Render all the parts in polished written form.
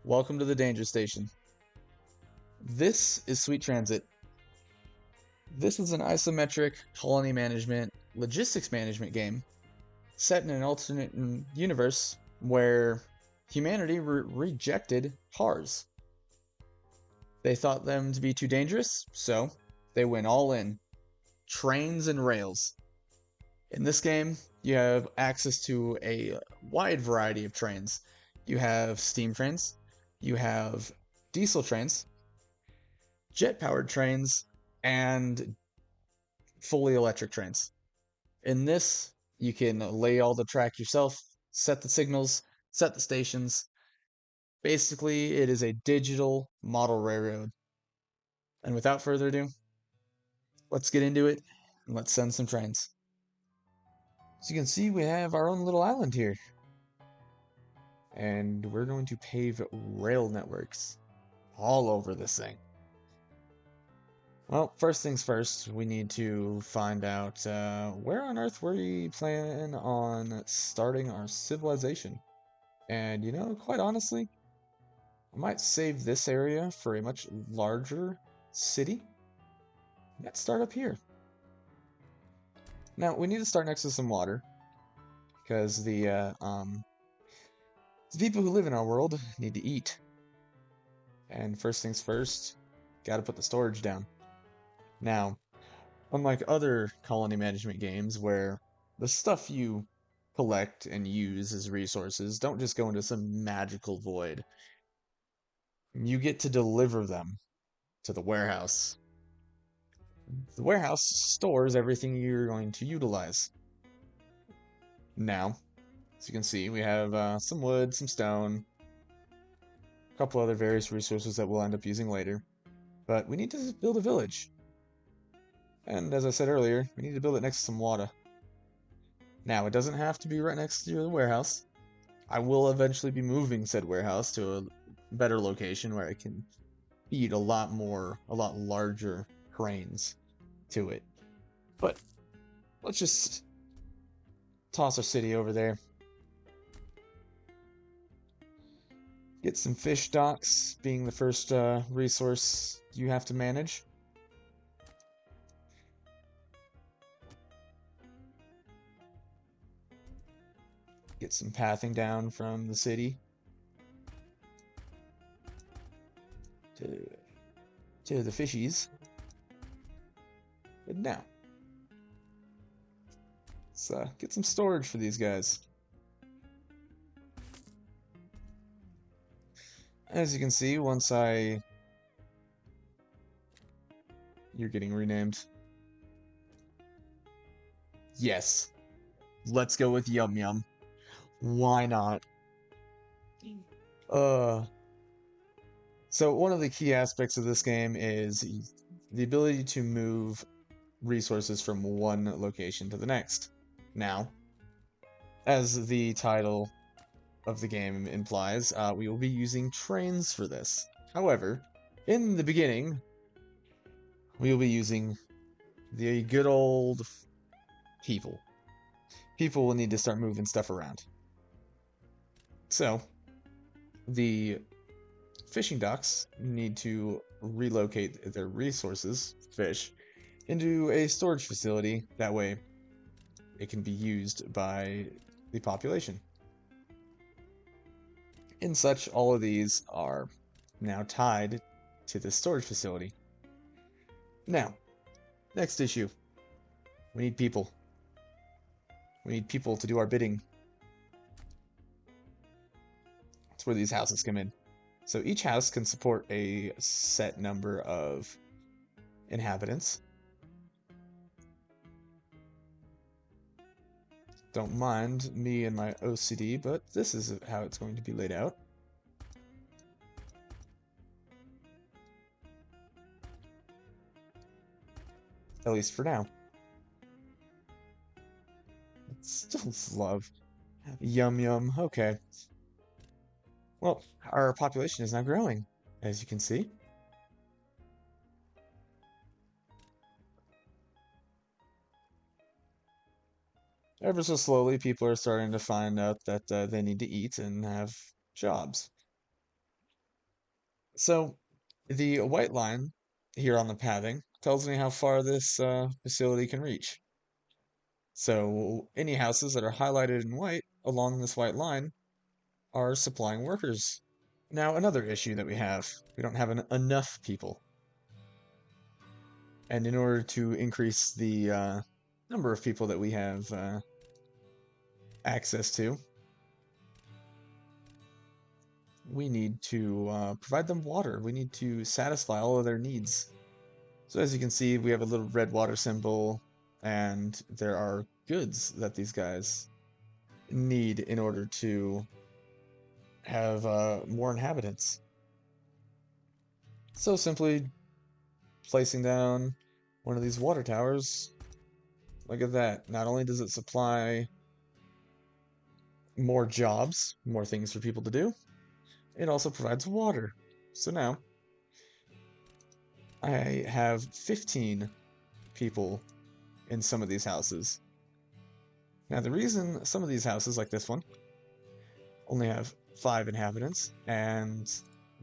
Welcome to the Danger Station. This is Sweet Transit. This is an isometric colony management, logistics management game set in an alternate universe where humanity rejected cars. They thought them to be too dangerous, so they went all in. Trains and rails. In this game, you have access to a wide variety of trains. You have steam trains, you have diesel trains, jet-powered trains, and fully electric trains. In this, you can lay all the track yourself, set the signals, set the stations. Basically, it is a digital model railroad. And without further ado, let's get into it and let's send some trains. As you can see, we have our own little island here. And we're going to pave rail networks all over this thing. Well, first things first, we need to find out where on Earth we plan on starting our civilization. And you know, quite honestly, I might save this area for a much larger city. Let's start up here. Now, we need to start next to some water, because the people who live in our world need to eat. And first things first, gotta put the storage down. Now, unlike other colony management games where the stuff you collect and use as resources don't just go into some magical void, you get to deliver them to the warehouse. The warehouse stores everything you're going to utilize. Now, as you can see, we have some wood, some stone, a couple other various resources that we'll end up using later. But we need to build a village. And as I said earlier, we need to build it next to some water. Now, it doesn't have to be right next to the warehouse. I will eventually be moving said warehouse to a better location where I can feed a lot larger cranes to it. But let's just toss our city over there. Get some fish docks, being the first resource you have to manage. Get some pathing down from the city to the fishies. But now, let's get some storage for these guys. As you can see, you're getting renamed. Yes, let's go with Yum Yum. Why not? So one of the key aspects of this game is the ability to move resources from one location to the next. Now, as the title of the game implies, we will be using trains for this. However, in the beginning, we will be using the good old people. People will need to start moving stuff around. So, the fishing docks need to relocate their resources, fish, into a storage facility. That way, it can be used by the population. In such, all of these are now tied to this storage facility. Now, next issue. We need people. We need people to do our bidding. That's where these houses come in. So each house can support a set number of inhabitants. Don't mind me and my OCD, but this is how it's going to be laid out. At least for now. Still love. Yum yum. Okay. Well, our population is now growing, as you can see. Ever so slowly, people are starting to find out that they need to eat and have jobs. So the white line here on the pathing tells me how far this facility can reach. So any houses that are highlighted in white along this white line are supplying workers. Now another issue that we don't have enough people. And in order to increase the number of people that we have access to, we need to provide them water. We need to satisfy all of their needs. So as you can see, we have a little red water symbol, and there are goods that these guys need in order to have more inhabitants. So simply placing down one of these water towers, look at that. Not only does it supply more jobs, more things for people to do, it also provides water. So now I have 15 people in some of these houses. Now the reason some of these houses, like this one, only have 5 inhabitants and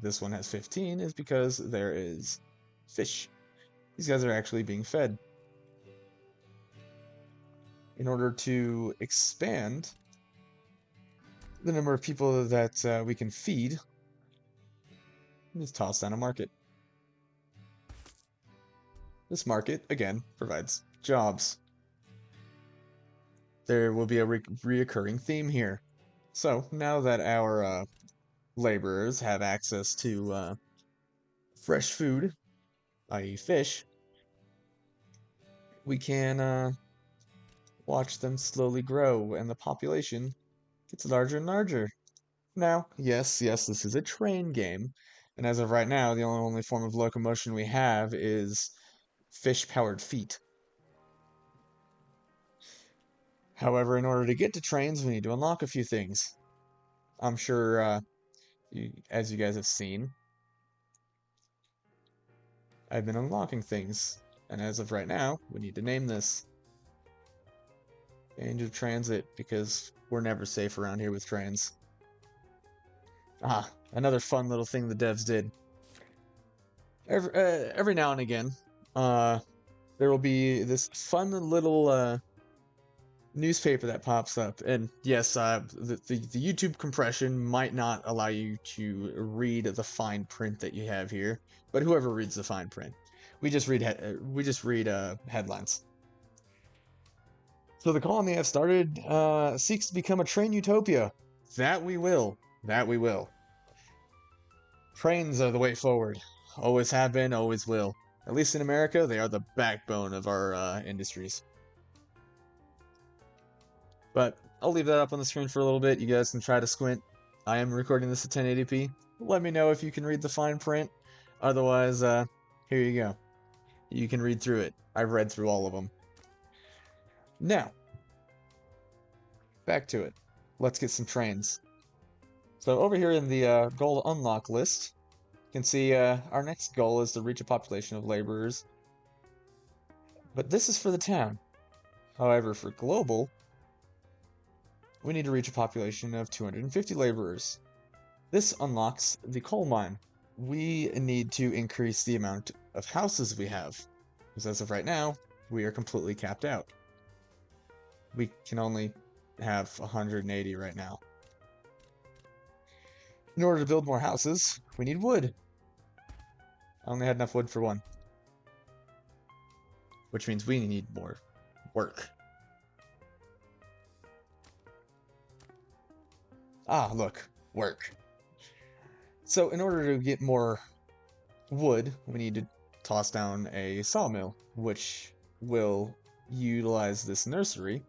this one has 15 is because there is fish. These guys are actually being fed. In order to expand the number of people that we can feed, just toss down a market. This market, again, provides jobs. There will be a reoccurring theme here. So, now that our laborers have access to fresh food, i.e. fish, we can watch them slowly grow, and the population gets larger and larger. Now, yes, this is a train game, and as of right now, the only form of locomotion we have is fish-powered feet. However, in order to get to trains, we need to unlock a few things. I'm sure, as you guys have seen, I've been unlocking things, and as of right now, we need to name this Angel Transit, because we're never safe around here with trains. Ah, another fun little thing the devs did. Every now and again, there will be this fun little newspaper that pops up, and yes, the YouTube compression might not allow you to read the fine print that you have here, but whoever reads the fine print, we just read headlines. So the colony I've started seeks to become a train utopia. That we will. That we will. Trains are the way forward. Always have been, always will. At least in America, they are the backbone of our industries. But I'll leave that up on the screen for a little bit. You guys can try to squint. I am recording this at 1080p. Let me know if you can read the fine print. Otherwise, here you go. You can read through it. I've read through all of them. Now, back to it. Let's get some trains. So over here in the goal unlock list, you can see our next goal is to reach a population of laborers. But this is for the town. However, for global, we need to reach a population of 250 laborers. This unlocks the coal mine. We need to increase the amount of houses we have, because as of right now, we are completely capped out. We can only have 180 right now. In order to build more houses, we need wood. I only had enough wood for one, which means we need more work. Ah, look, work. So in order to get more wood, we need to toss down a sawmill, which will utilize this nursery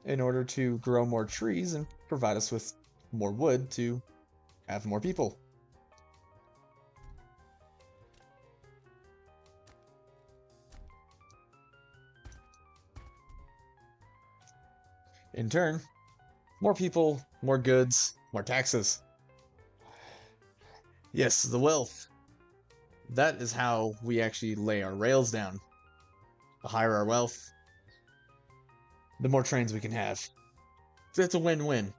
in order to grow more trees and provide us with more wood to have more people. In turn, more people, more goods, more taxes. Yes, the wealth. That is how we actually lay our rails down. The higher our wealth, the more trains we can have. It's a win-win.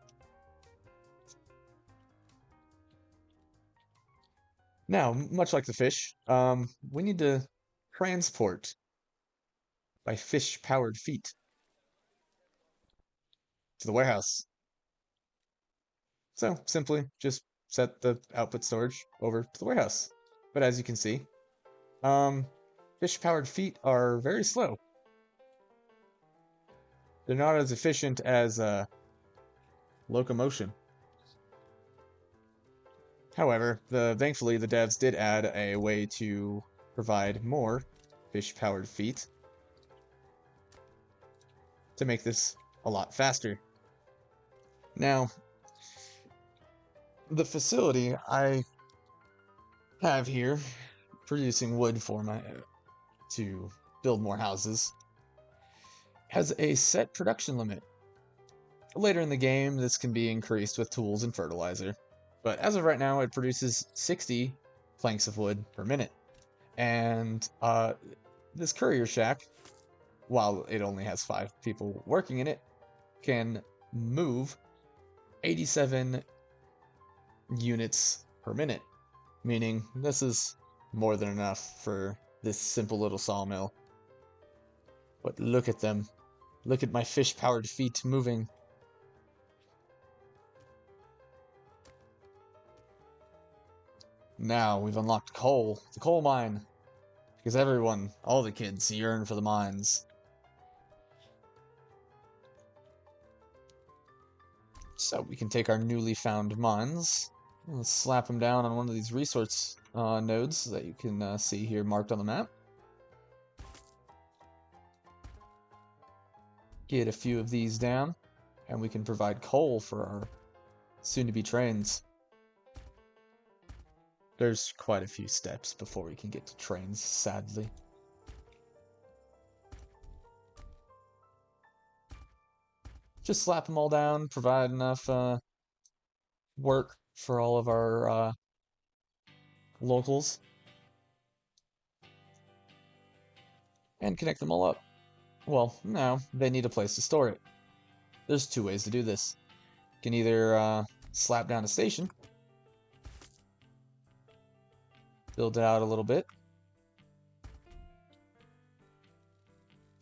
Now, much like the fish, we need to transport by fish-powered feet to the warehouse. So simply just set the output storage over to the warehouse. But as you can see, um, fish-powered feet are very slow. They're not as efficient as locomotion. However, thankfully the devs did add a way to provide more fish-powered feet to make this a lot faster. Now, the facility I have here producing wood for my to build more houses has a set production limit. Later in the game, this can be increased with tools and fertilizer, but as of right now, it produces 60 planks of wood per minute. And this courier shack, while it only has 5 people working in it, can move 87 units per minute, meaning this is more than enough for this simple little sawmill. But look at them. Look at my fish-powered feet moving. Now we've unlocked coal, the coal mine, because everyone, all the kids, yearn for the mines. So we can take our newly found mines, and slap them down on one of these resource nodes that you can see here marked on the map. Get a few of these down, and we can provide coal for our soon-to-be trains. There's quite a few steps before we can get to trains, sadly. Just slap them all down, provide enough work for all of our locals, and connect them all up. Well, now they need a place to store it. There's 2 ways to do this. You can either slap down a station, build it out a little bit,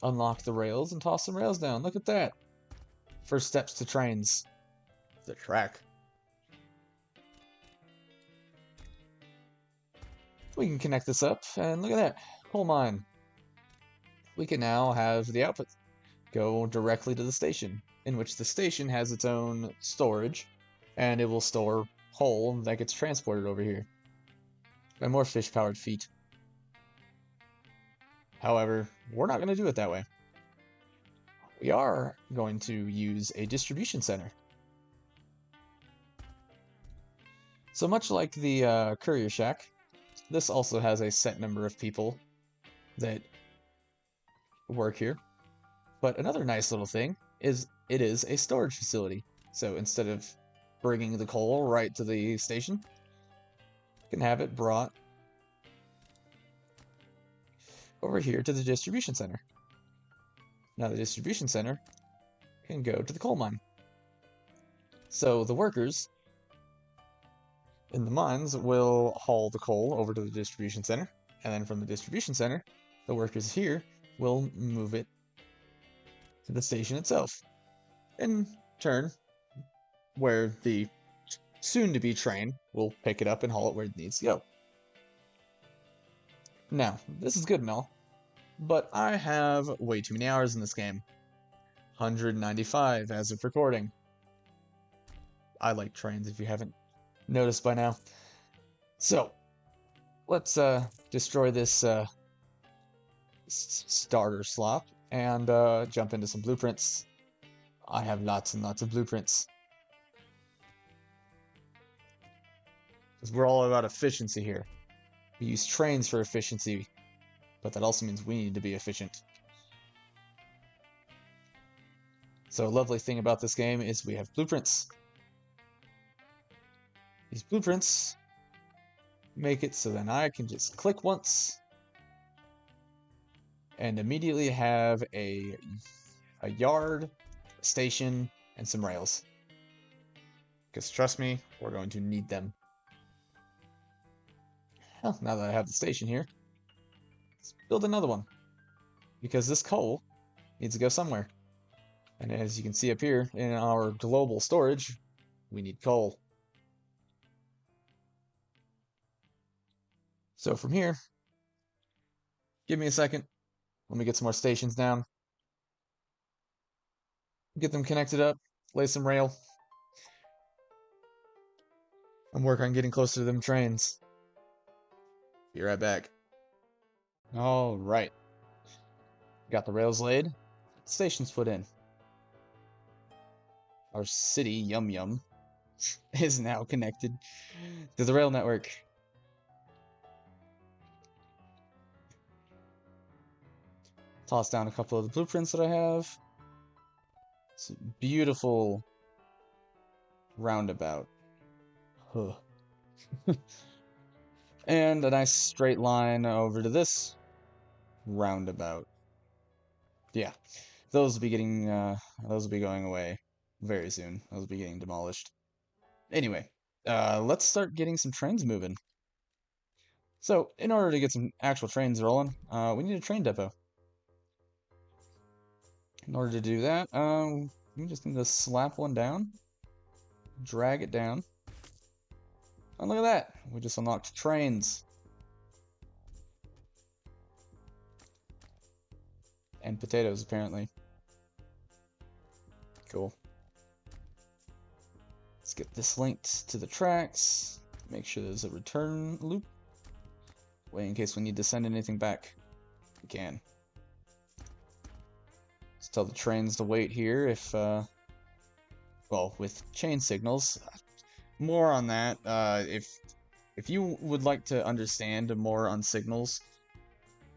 unlock the rails, and toss some rails down. Look at that. First steps to trains. The track. We can connect this up, and look at that. Coal mine. We can now have the output go directly to the station, in which the station has its own storage, and it will store coal that gets transported over here. And more fish-powered feet. However, we're not going to do it that way. We are going to use a distribution center. So much like the courier shack, this also has a set number of people that work here. But another nice little thing is it is a storage facility. So instead of bringing the coal right to the station, you can have it brought over here to the distribution center. Now the distribution center can go to the coal mine. So the workers in the mines will haul the coal over to the distribution center, and then from the distribution center, the workers here will move it to the station itself. In turn, where the soon-to-be train will pick it up and haul it where it needs to go. Now, this is good and all, but I have way too many hours in this game. 195 as of recording. I like trains if you haven't noticed by now. So, let's destroy this starter slop and jump into some blueprints. I have lots and lots of blueprints. Because we're all about efficiency here. We use trains for efficiency, but that also means we need to be efficient. So a lovely thing about this game is we have blueprints. These blueprints make it so then I can just click once and immediately have a yard, a station, and some rails. Because trust me, we're going to need them. Hell, now that I have the station here, let's build another one. Because this coal needs to go somewhere. And as you can see up here in our global storage, we need coal. So from here, give me a second. Let me get some more stations down. Get them connected up. Lay some rail. I'm working on getting closer to them trains. Be right back. All right. Got the rails laid. Stations put in. Our city, Yum Yum, is now connected to the rail network. Toss down a couple of the blueprints that I have. It's a beautiful roundabout. Huh. And a nice straight line over to this roundabout. Yeah, those will be going away very soon. Those will be getting demolished. Anyway, let's start getting some trains moving. So, in order to get some actual trains rolling, we need a train depot. In order to do that, we just need to slap one down, drag it down, and look at that! We just unlocked trains. And potatoes, apparently. Cool. Let's get this linked to the tracks. Make sure there's a return loop. Way in case we need to send anything back. We can. Let's tell the trains to wait here if, well, with chain signals. More on that. If you would like to understand more on signals,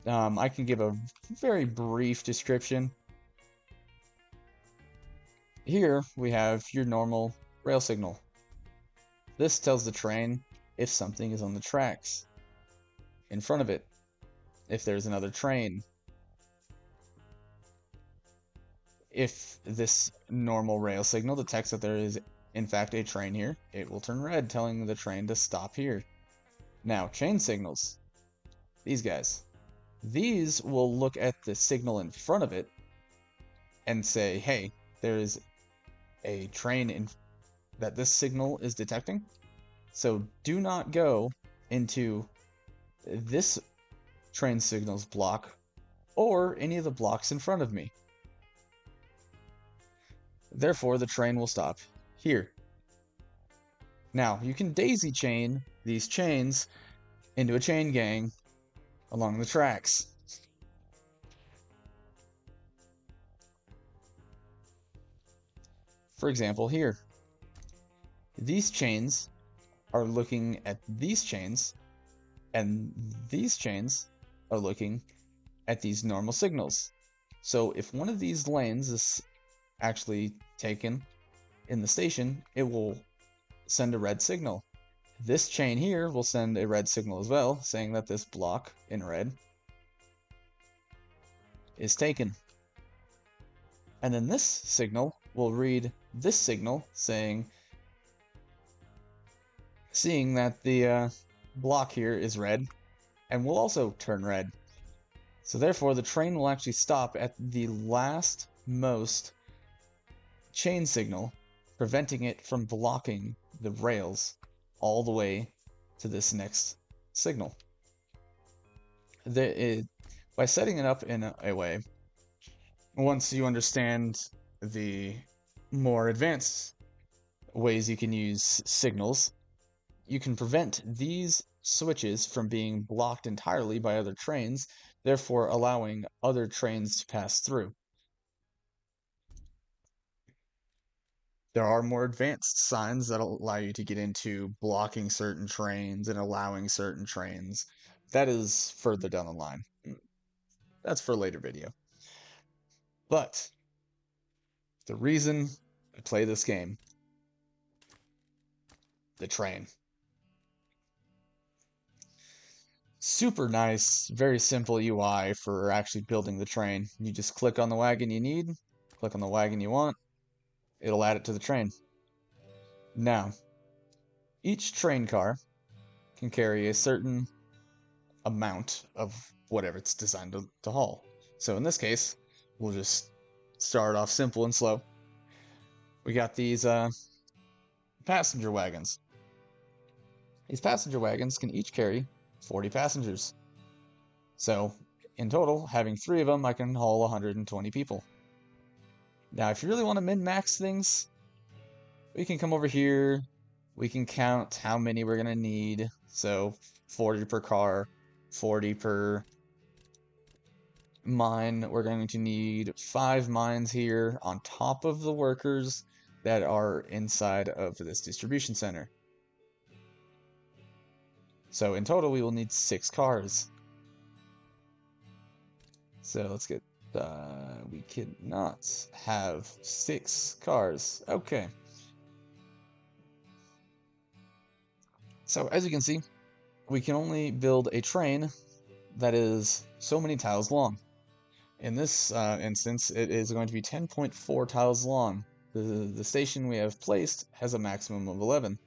I can give a very brief description. Here we have your normal rail signal. This tells the train if something is on the tracks in front of it, if there's another train. If this normal rail signal detects that there is in fact a train here, it will turn red, telling the train to stop here. Now, chain signals. These guys. These will look at the signal in front of it and say, hey, there is a train that this signal is detecting. So do not go into this train signals block or any of the blocks in front of me. Therefore, the train will stop here. Now, you can daisy chain these chains into a chain gang along the tracks. For example, here. These chains are looking at these chains, and these chains are looking at these normal signals. So if one of these lanes is actually taken in the station, it will send a red signal. This chain here will send a red signal as well, saying that this block in red is taken. And then this signal will read this signal saying, seeing that the block here is red, and will also turn red. So therefore, the train will actually stop at the last most chain signal, preventing it from blocking the rails all the way to this next signal. By setting it up in a way, once you understand the more advanced ways you can use signals, you can prevent these switches from being blocked entirely by other trains, therefore allowing other trains to pass through. There are more advanced signs that allow you to get into blocking certain trains and allowing certain trains. That is further down the line. That's for a later video. But the reason I play this game, the train. Super nice, very simple UI for actually building the train. You just click on the wagon you need, click on the wagon you want, it'll add it to the train. Now, each train car can carry a certain amount of whatever it's designed to haul. So in this case, we'll just start off simple and slow. We got these passenger wagons. These passenger wagons can each carry 40 passengers. So in total, having 3 of them, I can haul 120 people. Now, if you really want to min-max things, we can come over here. We can count how many we're going to need. So 40 per car, 40 per mine. We're going to need 5 mines here on top of the workers that are inside of this distribution center. So in total, we will need 6 cars. So let's get, we cannot have 6 cars. Okay. So as you can see, we can only build a train that is so many tiles long. In this instance, it is going to be 10.4 tiles long. The station we have placed has a maximum of 11.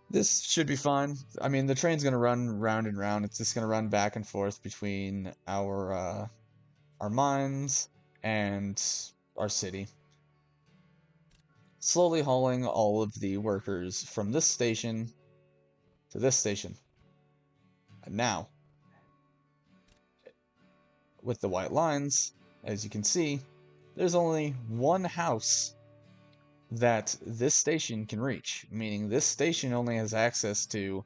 This should be fine. I mean, the train's going to run round and round. It's just going to run back and forth between our mines and our city, slowly hauling all of the workers from this station to this station. And now, with the white lines, as you can see, there's only one house that this station can reach, meaning this station only has access to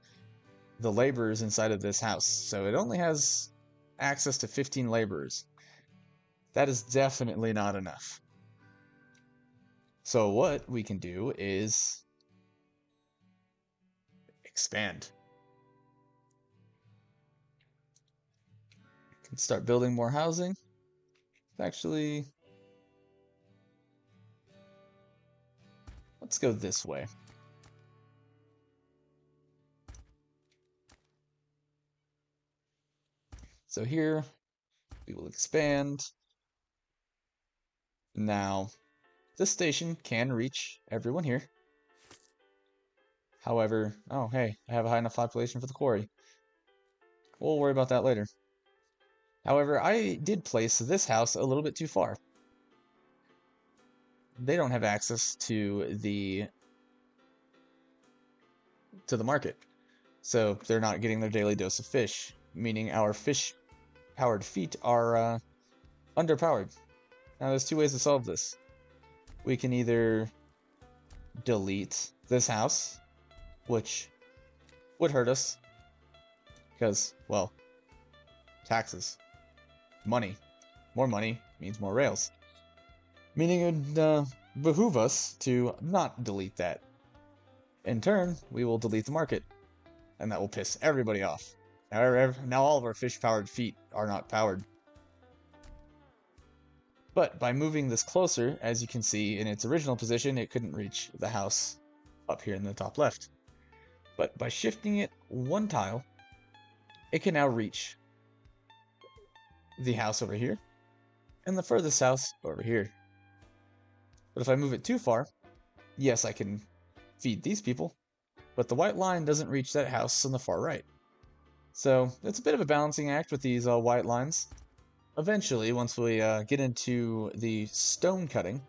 the laborers inside of this house. So it only has access to 15 laborers. That is definitely not enough. So what we can do is expand. We can start building more housing. Actually, let's go this way. So here, we will expand. Now, this station can reach everyone here. However, oh hey, I have a high enough population for the quarry. We'll worry about that later. However, I did place this house a little bit too far. They don't have access to the market. So they're not getting their daily dose of fish, meaning our fish-powered feet are underpowered. Now there's 2 ways to solve this. We can either delete this house, which would hurt us, because, well, taxes, money. More money means more rails. Meaning it would behoove us to not delete that. In turn, we will delete the market, and that will piss everybody off. Now all of our fish-powered feet are not powered. But by moving this closer, as you can see in its original position, it couldn't reach the house up here in the top left. But by shifting it 1 tile, it can now reach the house over here and the furthest house over here. But if I move it too far, yes, I can feed these people, but the white line doesn't reach that house on the far right. So it's a bit of a balancing act with these white lines. Eventually, once we get into the stone cutting,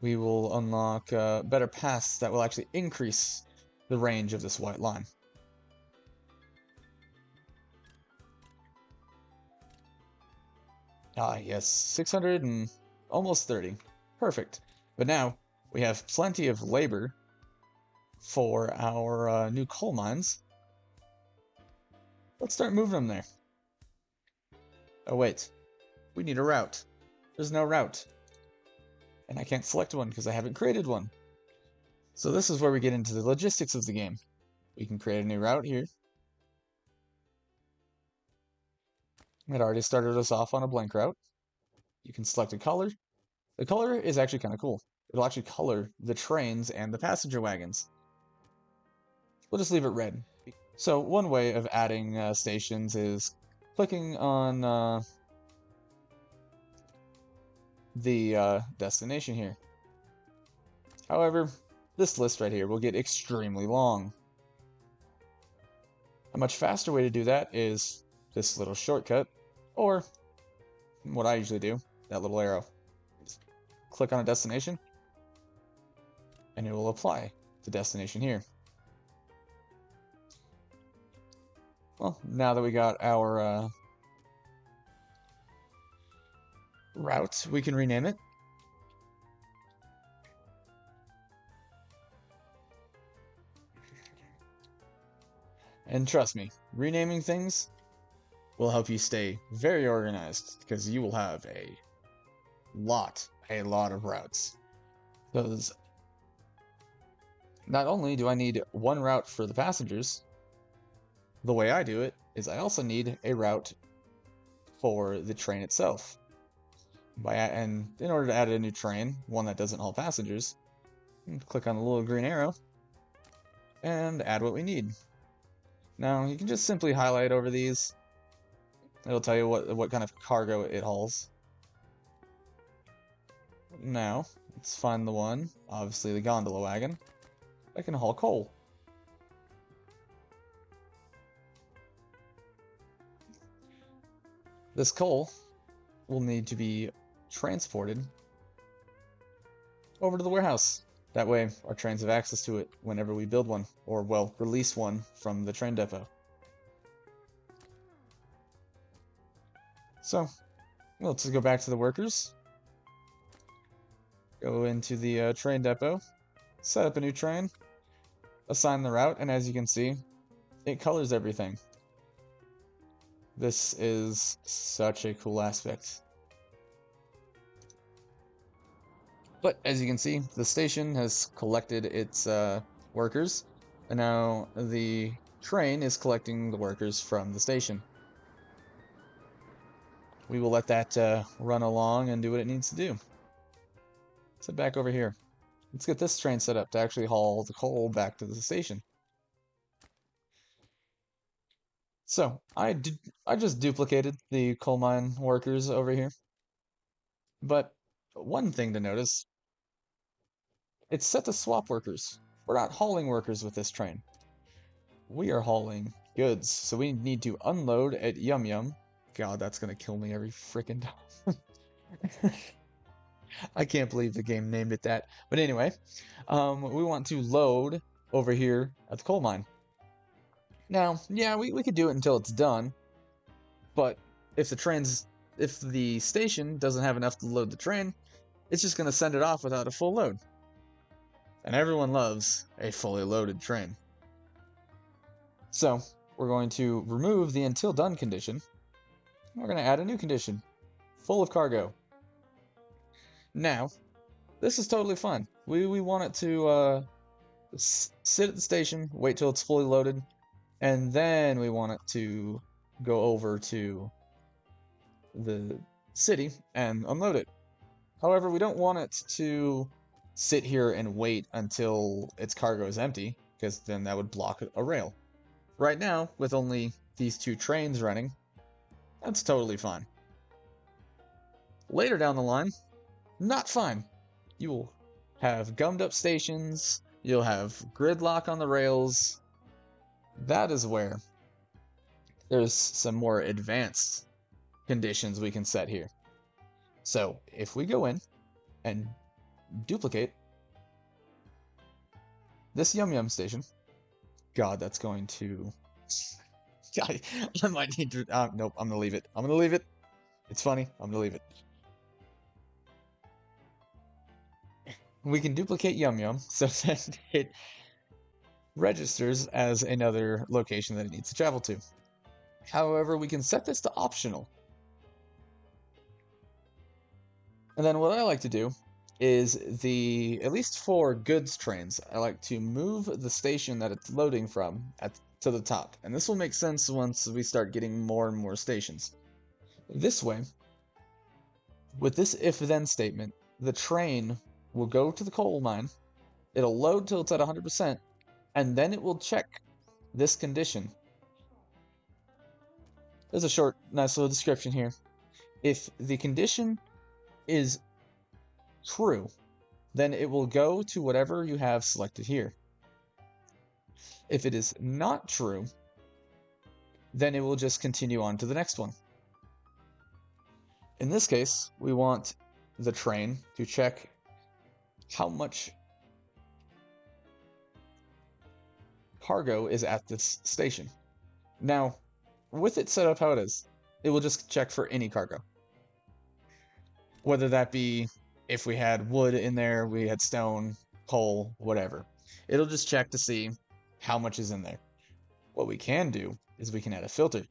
we will unlock better paths that will actually increase the range of this white line. Ah, yes, 600 and almost 30. Perfect. But now we have plenty of labor for our new coal mines. Let's start moving them there. Oh, wait. We need a route. There's no route. And I can't select one because I haven't created one. So this is where we get into the logistics of the game. We can create a new route here. It already started us off on a blank route. You can select a color. The color is actually kind of cool. It'll actually color the trains and the passenger wagons. We'll just leave it red. So one way of adding stations is clicking on the destination here. However, this list right here will get extremely long. A much faster way to do that is this little shortcut, or what I usually do, that little arrow. Just click on a destination, and it will apply the destination here. Well, now that we got our route, we can rename it. And trust me, renaming things will help you stay very organized because you will have a lot of routes. Because not only do I need one route for the passengers, the way I do it is I also need a route for the train itself. And in order to add a new train, one that doesn't haul passengers, click on the little green arrow and add what we need. Now you can just simply highlight over these. It'll tell you what kind of cargo it hauls. Now let's find the one, obviously the gondola wagon, that can haul coal. This coal will need to be transported over to the warehouse. That way, our trains have access to it whenever we build one, or, well, release one from the train depot. So, let's go back to the workers. Go into the train depot, set up a new train, assign the route, and as you can see, it colors everything. This is such a cool aspect. But as you can see, the station has collected its workers, and now the train is collecting the workers from the station. We will let that run along and do what it needs to do. Let's head back over here. Let's get this train set up to actually haul the coal back to the station. So, I just duplicated the coal mine workers over here. But one thing to notice, it's set to swap workers. We're not hauling workers with this train. We are hauling goods, so we need to unload at Yum Yum. God, that's gonna kill me every freaking time. I can't believe the game named it that. But anyway, we want to load over here at the coal mine. Now, yeah, we could do it until it's done, but if the station doesn't have enough to load the train, it's just going to send it off without a full load. And everyone loves a fully loaded train. So, we're going to remove the until done condition. We're going to add a new condition, full of cargo. Now, this is totally fine. We want it to sit at the station, wait till it's fully loaded, and then we want it to go over to the city and unload it. However, we don't want it to sit here and wait until its cargo is empty, because then that would block a rail. Right now, with only these two trains running, that's totally fine. Later down the line, not fine. You will have gummed up stations, you'll have gridlock on the rails. That is where there's some more advanced conditions we can set here. So if we go in and duplicate this Yum Yum station, God, that's going to... I might need to... nope, I'm gonna leave it. I'm gonna leave it. It's funny. I'm gonna leave it. We can duplicate Yum Yum so that it registers as another location that it needs to travel to. However, we can set this to optional. And then what I like to do is at least for goods trains, I like to move the station that it's loading from to the top. And this will make sense once we start getting more and more stations. This way, with this if-then statement, the train will go to the coal mine, it'll load till it's at 100%, and then it will check this condition. There's a short, nice little description here. If the condition is true, then it will go to whatever you have selected here. If it is not true, then it will just continue on to the next one. In this case, we want the train to check how much cargo is at this station. Now, with it set up how it is, it will just check for any cargo. Whether that be if we had wood in there, we had stone, coal, whatever. It'll just check to see how much is in there. What we can do is we can add a filter.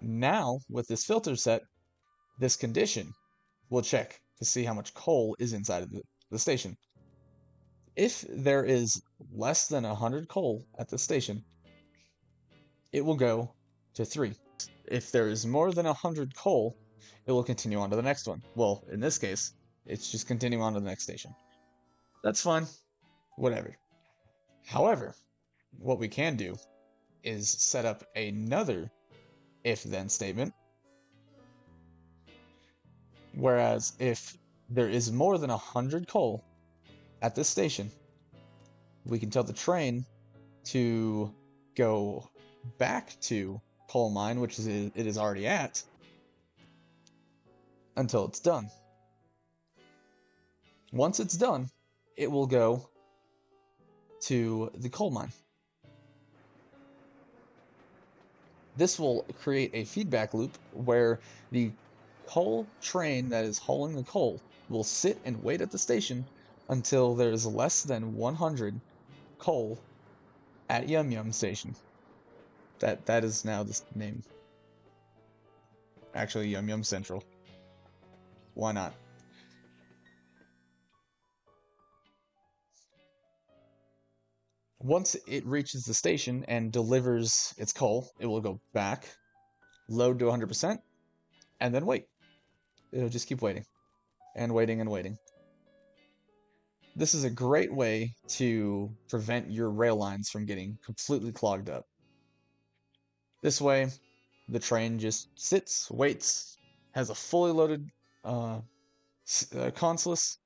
Now with this filter set, this condition will check to see how much coal is inside of the station. If there is less than 100 coal at the station, it will go to 3. If there is more than 100 coal, it will continue on to the next one. Well, in this case, it's just continuing on to the next station. That's fine. Whatever. However, what we can do is set up another if-then statement. Whereas if there is more than 100 coal at this station, we can tell the train to go back to coal mine, which it is already at, until it's done. Once it's done, it will go to the coal mine. This will create a feedback loop where the coal train that is hauling the coal will sit and wait at the station until there is less than 100 coal at Yum Yum Station. That is now the name. Actually, Yum Yum Central. Why not? Once it reaches the station and delivers its coal, it will go back, load to 100%, and then wait. It'll just keep waiting, and waiting, and waiting. This is a great way to prevent your rail lines from getting completely clogged up. This way, the train just sits, waits, has a fully loaded consulus,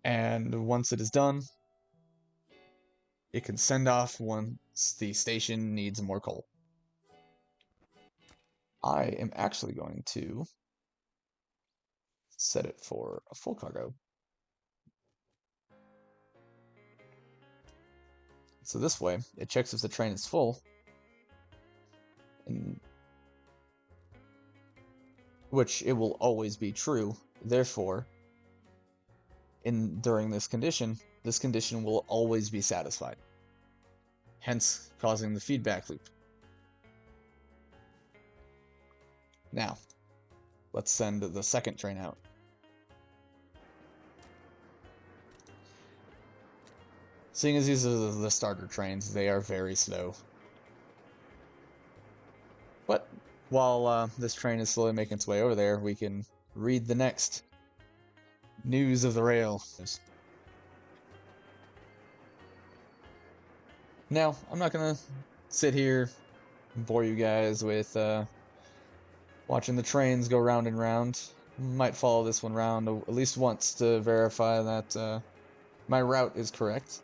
and once it is done, it can send off once the station needs more coal. I am actually going to set it for a full cargo. So this way, it checks if the train is full, which it will always be true. Therefore, during this condition will always be satisfied, hence causing the feedback loop. Now, let's send the second train out. Seeing as these are the starter trains, they are very slow. But while this train is slowly making its way over there, we can read the next news of the rail. Now, I'm not gonna sit here and bore you guys with watching the trains go round and round. Might follow this one round at least once to verify that my route is correct.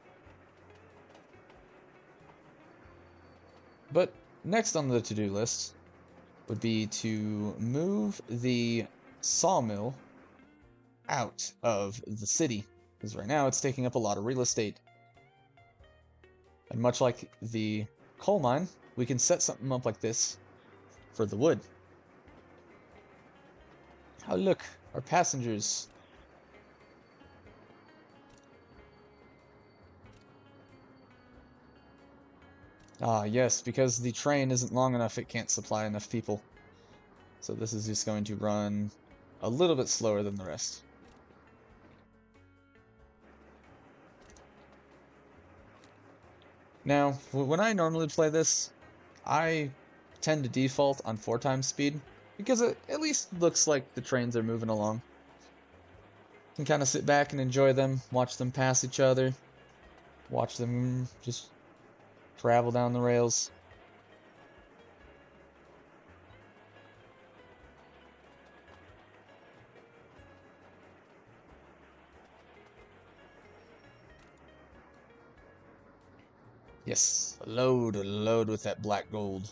But next on the to-do list would be to move the sawmill out of the city, because right now it's taking up a lot of real estate. And much like the coal mine, we can set something up like this for the wood. Oh look, our passengers. Ah yes, because the train isn't long enough, it can't supply enough people. So this is just going to run a little bit slower than the rest. Now, when I normally play this, I tend to default on 4 times speed, because it at least looks like the trains are moving along. You can kind of sit back and enjoy them, watch them pass each other, watch them just travel down the rails. Yes, load with that black gold.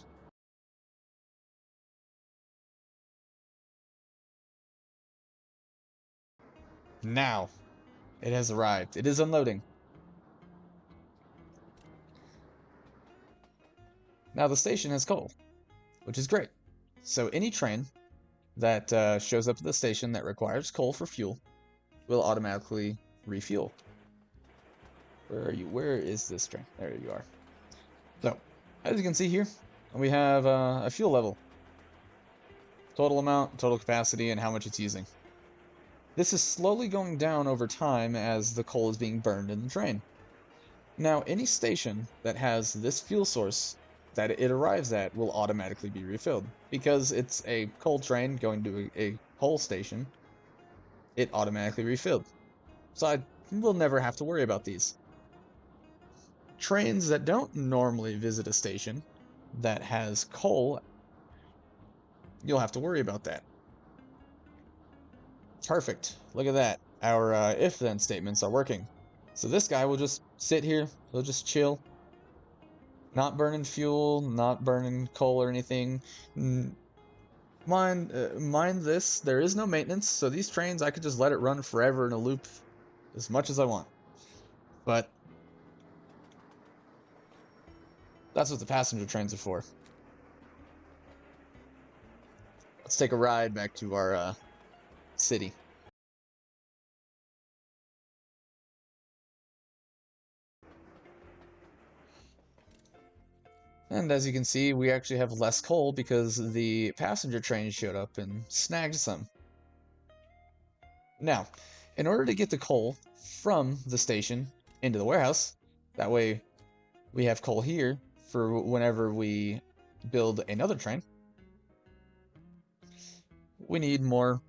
Now, it has arrived. It is unloading. Now the station has coal, which is great. So any train that shows up at the station that requires coal for fuel will automatically refuel. Where are you? Where is this train? There you are. So, as you can see here, we have a fuel level. Total amount, total capacity, and how much it's using. This is slowly going down over time as the coal is being burned in the train. Now, any station that has this fuel source that it arrives at will automatically be refilled. Because it's a coal train going to a coal station, it automatically refilled. So I will never have to worry about these. Trains that don't normally visit a station that has coal, you'll have to worry about that. Perfect. Look at that. Our if-then statements are working. So this guy will just sit here, he'll just chill, not burning fuel, not burning coal or anything. Mind this, there is no maintenance, so these trains, I could just let it run forever in a loop as much as I want. But that's what the passenger trains are for. Let's take a ride back to our city. And as you can see, we actually have less coal because the passenger train showed up and snagged some. Now, in order to get the coal from the station into the warehouse, that way we have coal here for whenever we build another train, we need more